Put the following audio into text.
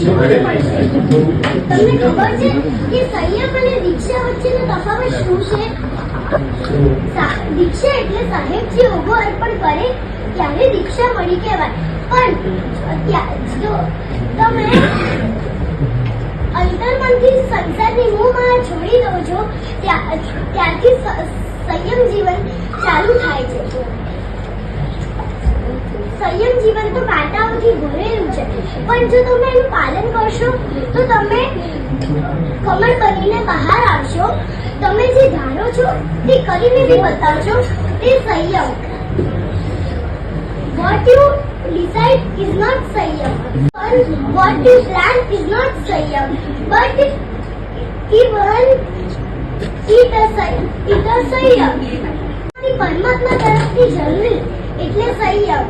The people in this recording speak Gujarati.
તમને ખબર છે કે સંયમ અને દીક્ષા વચ્ચેનો તફાવત શું છે? દીક્ષા એટલે સાહેબ જે ઉભો અર્પણ કરે ત્યારે દીક્ષા મળી કહેવાય, પણ જો તમે અંતર્મનથી સંસારની મોહમાયા છોડી દો છો ત્યારથી સંયમ જીવન ચાલુ થાય છે. સંયમ જીવન તો કાંટાઓથી ભરેલું છે, પણ જો તમે એનું પાલન કરશો તો તમે કમળ બનીને બહાર આવશો. તમે જે ધારો છો તે કરીને બી બતાવશો, તે સંયમ. What you decide is not સંયમ, what you plan is not સંયમ, but even it a સંયમ. પરમાત્મા તરફથી જરૂરી એટલે સંયમ.